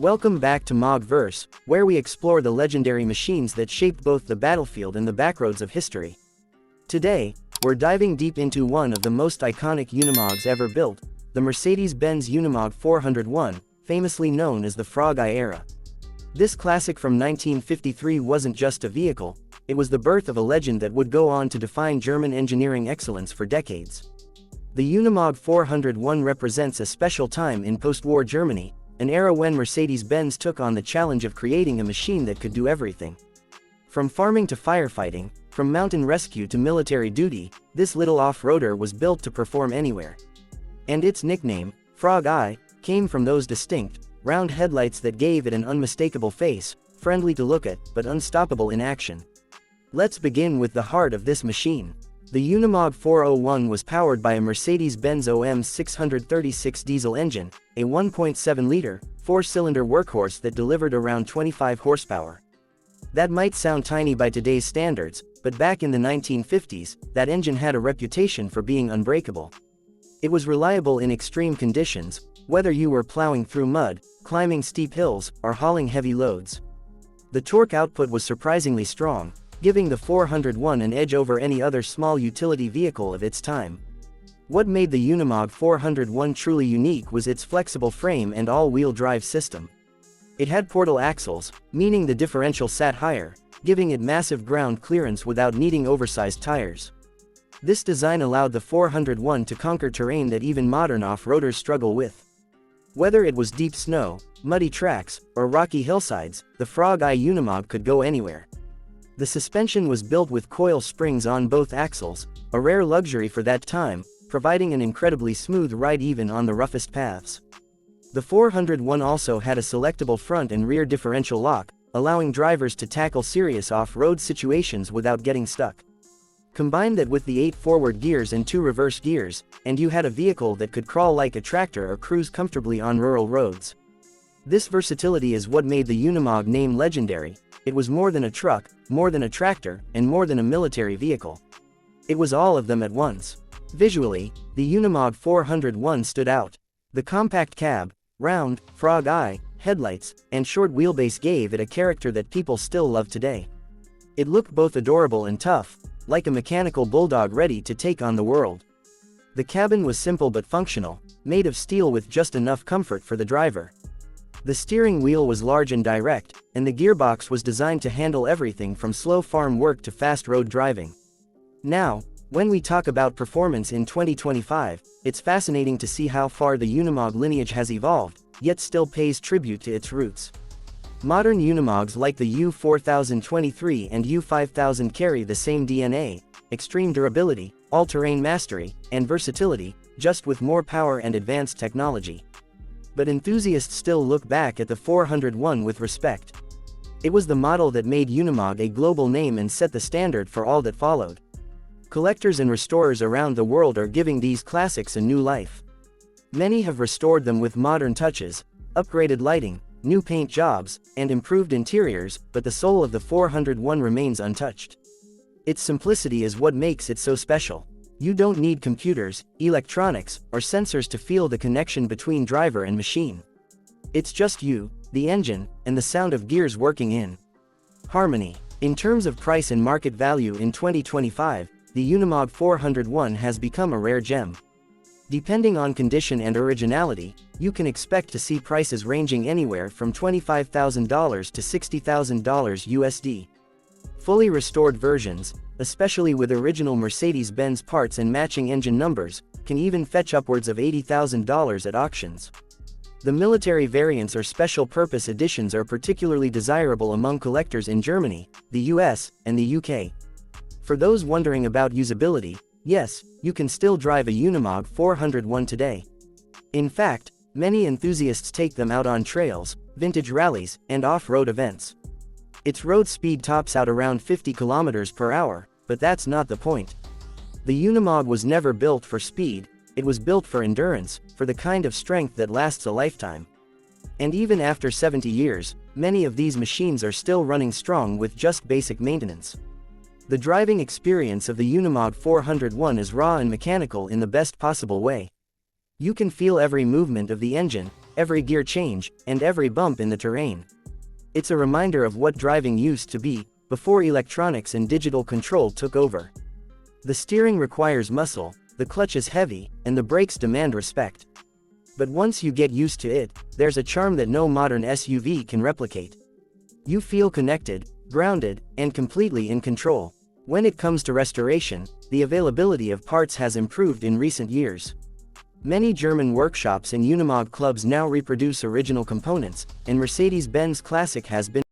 Welcome back to Mogverse, where we explore the legendary machines that shaped both the battlefield and the backroads of history. Today, we're diving deep into one of the most iconic Unimogs ever built, the Mercedes-Benz Unimog 401, famously known as the Frog Eye era. This classic from 1953 wasn't just a vehicle, it was the birth of a legend that would go on to define German engineering excellence for decades. The Unimog 401 represents a special time in post-war Germany, an era when Mercedes-Benz took on the challenge of creating a machine that could do everything. From farming to firefighting, from mountain rescue to military duty, this little off-roader was built to perform anywhere. And its nickname, Frog Eye, came from those distinct, round headlights that gave it an unmistakable face, friendly to look at, but unstoppable in action. Let's begin with the heart of this machine. The Unimog 401 was powered by a Mercedes-Benz OM 636 diesel engine, a 1.7-liter, 4-cylinder workhorse that delivered around 25 horsepower. That might sound tiny by today's standards, but back in the 1950s, that engine had a reputation for being unbreakable. It was reliable in extreme conditions, whether you were plowing through mud, climbing steep hills, or hauling heavy loads. The torque output was surprisingly strong, giving the 401 an edge over any other small utility vehicle of its time. What made the Unimog 401 truly unique was its flexible frame and all-wheel drive system. It had portal axles, meaning the differential sat higher, giving it massive ground clearance without needing oversized tires. This design allowed the 401 to conquer terrain that even modern off-roaders struggle with. Whether it was deep snow, muddy tracks, or rocky hillsides, the Frog Eye Unimog could go anywhere. The suspension was built with coil springs on both axles, a rare luxury for that time, providing an incredibly smooth ride even on the roughest paths. The 401 also had a selectable front and rear differential lock, allowing drivers to tackle serious off-road situations without getting stuck. Combine that with the 8 forward gears and 2 reverse gears, and you had a vehicle that could crawl like a tractor or cruise comfortably on rural roads. This versatility is what made the Unimog name legendary. It was more than a truck, more than a tractor, and more than a military vehicle. It was all of them at once. Visually, the Unimog 401 stood out. The compact cab, round, frog eye, headlights, and short wheelbase gave it a character that people still love today. It looked both adorable and tough, like a mechanical bulldog ready to take on the world. The cabin was simple but functional, made of steel with just enough comfort for the driver. The steering wheel was large and direct, and the gearbox was designed to handle everything from slow farm work to fast road driving. Now, when we talk about performance in 2025, it's fascinating to see how far the Unimog lineage has evolved, yet still pays tribute to its roots. Modern Unimogs like the U4023 and U5000 carry the same DNA, extreme durability, all-terrain mastery, and versatility, just with more power and advanced technology. But enthusiasts still look back at the 401 with respect. It was the model that made Unimog a global name and set the standard for all that followed. Collectors and restorers around the world are giving these classics a new life. Many have restored them with modern touches, upgraded lighting, new paint jobs, and improved interiors, but the soul of the 401 remains untouched. Its simplicity is what makes it so special. You don't need computers, electronics, or sensors to feel the connection between driver and machine. It's just you, the engine, and the sound of gears working in harmony. In terms of price and market value in 2025, the Unimog 401 has become a rare gem. Depending on condition and originality, you can expect to see prices ranging anywhere from $25,000 to $60,000 USD. Fully restored versions, especially with original Mercedes-Benz parts and matching engine numbers, can even fetch upwards of $80,000 at auctions. The military variants or special purpose editions are particularly desirable among collectors in Germany, the US, and the UK. For those wondering about usability, yes, you can still drive a Unimog 401 today. In fact, many enthusiasts take them out on trails, vintage rallies, and off-road events. Its road speed tops out around 50 km per hour, but that's not the point. The Unimog was never built for speed, it was built for endurance, for the kind of strength that lasts a lifetime. And even after 70 years, many of these machines are still running strong with just basic maintenance. The driving experience of the Unimog 401 is raw and mechanical in the best possible way. You can feel every movement of the engine, every gear change, and every bump in the terrain. It's a reminder of what driving used to be, before electronics and digital control took over. The steering requires muscle, the clutch is heavy, and the brakes demand respect. But once you get used to it, there's a charm that no modern SUV can replicate. You feel connected, grounded, and completely in control. When it comes to restoration, the availability of parts has improved in recent years. Many German workshops and Unimog clubs now reproduce original components, and Mercedes-Benz Classic has been